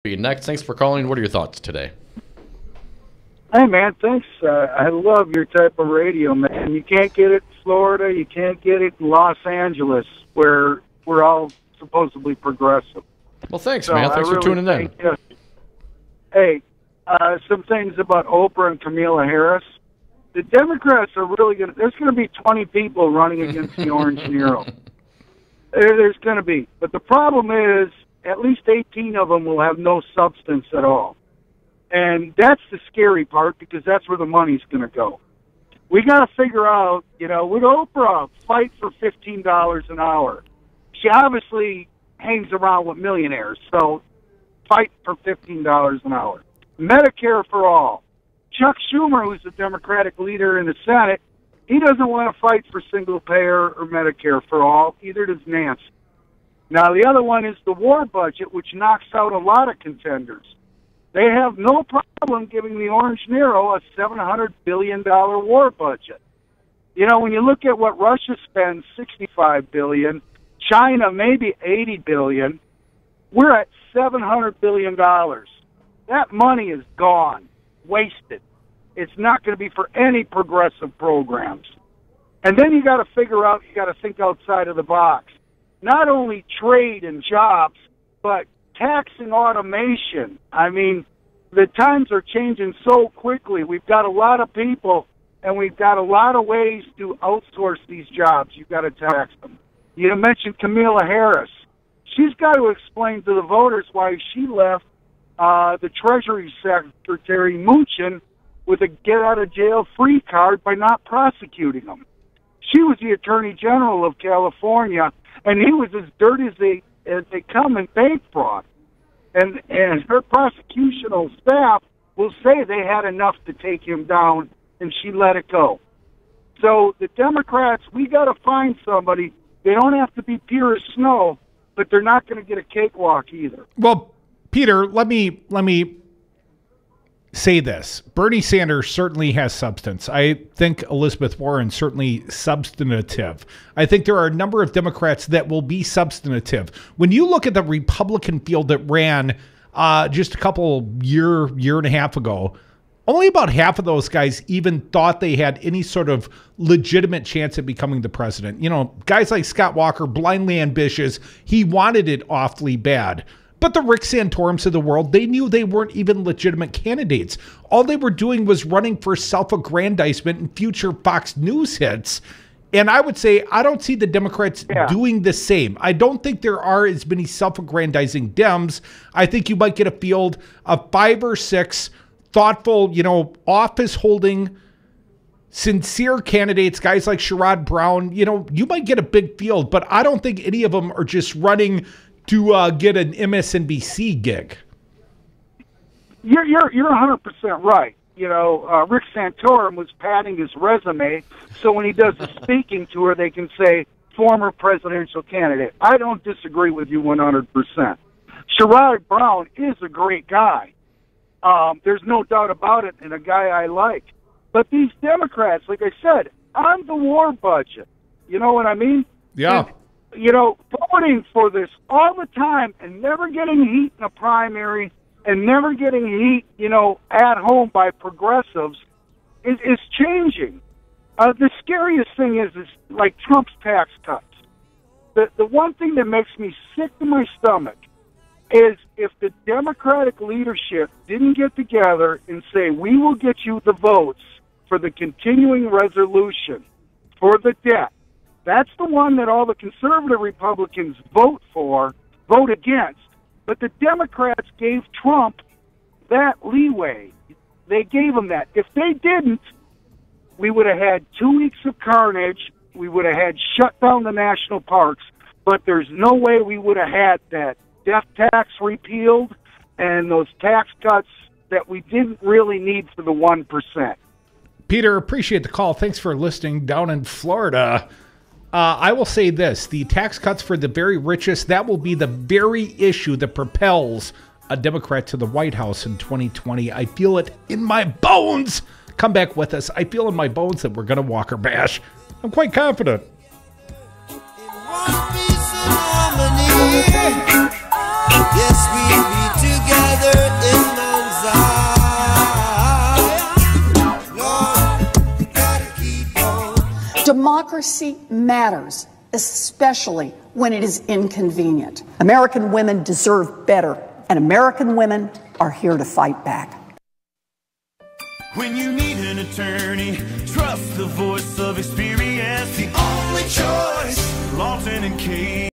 Next, thanks for calling. What are your thoughts today? Hey, man, thanks. I love your type of radio, man. You can't get it in Florida. You can't get it in Los Angeles, where we're all supposedly progressive. Well, thanks, man. Thanks for tuning in. Hey, some things about Oprah and Kamala Harris. The Democrats are really going to... There's going to be 20 people running against the Orange Nero. There's going to be. But the problem is, at least 18 of them will have no substance at all. And that's the scary part, because that's where the money's going to go. We got to figure out, would Oprah fight for $15 an hour? She obviously hangs around with millionaires, so fight for $15 an hour. Medicare for all. Chuck Schumer, who's the Democratic leader in the Senate, he doesn't want to fight for single-payer or Medicare for all. Either does Nancy. Now, the other one is the war budget, which knocks out a lot of contenders. They have no problem giving the Orange Nero a $700 billion war budget. When you look at what Russia spends, $65 billion, China maybe $80 billion, we're at $700 billion. That money is gone, wasted. It's not going to be for any progressive programs. And then you got to figure out, you got to think outside of the box. Not only trade and jobs, but taxing automation. I mean, the times are changing so quickly. We've got a lot of people, and we've got a lot of ways to outsource these jobs. You've got to tax them. You mentioned Kamala Harris. She's got to explain to the voters why she left the Treasury Secretary Mnuchin with a get-out-of-jail-free card by not prosecuting him. She was the Attorney General of California, and he was as dirty as they come in bank fraud. And her prosecutional staff will say they had enough to take him down, and she let it go. So the Democrats, we got to find somebody. They don't have to be pure as snow, but they're not going to get a cakewalk either. Well, Peter, let me say this. Bernie Sanders certainly has substance. I think Elizabeth Warren certainly substantive. I think there are a number of Democrats that will be substantive. When you look at the Republican field that ran just a couple year and a half ago, only about half of those guys even thought they had any sort of legitimate chance at becoming the president. Guys like Scott Walker, blindly ambitious. He wanted it awfully bad. But the Rick Santorums of the world, they knew they weren't even legitimate candidates. All they were doing was running for self-aggrandizement and future Fox News hits. And I would say I don't see the Democrats doing the same. I don't think there are as many self-aggrandizing Dems. I think you might get a field of 5 or 6 thoughtful, office-holding, sincere candidates, guys like Sherrod Brown. You might get a big field, but I don't think any of them are just running to get an MSNBC gig. You're 100% right. Rick Santorum was padding his resume, so when he does a speaking tour, they can say former presidential candidate. I don't disagree with you 100%. Sherrod Brown is a great guy. There's no doubt about it, and a guy I like. But these Democrats, like I said, on the war budget, you know what I mean? Yeah. Voting for this all the time and never getting heat in a primary and never getting heat, at home by progressives is changing. The scariest thing is like Trump's tax cuts. The one thing that makes me sick to my stomach is if the Democratic leadership didn't get together and say, we will get you the votes for the continuing resolution for the debt. That's the one that all the conservative Republicans vote against. But the Democrats gave Trump that leeway. They gave him that. If they didn't, we would have had 2 weeks of carnage. We would have had shut down the national parks. But there's no way we would have had that death tax repealed and those tax cuts that we didn't really need for the 1%. Peter, appreciate the call. Thanks for listening down in Florida. I will say this, the tax cuts for the very richest, that will be the very issue that propels a Democrat to the White House in 2020. I feel it in my bones. Come back with us. I feel in my bones that we're going to Walker Bash. I'm quite confident. Yes, we'll be together. Democracy matters, especially when it is inconvenient. American women deserve better, and American women are here to fight back. When you need an attorney, trust the voice of experience. The only choice, Lawton and Kate.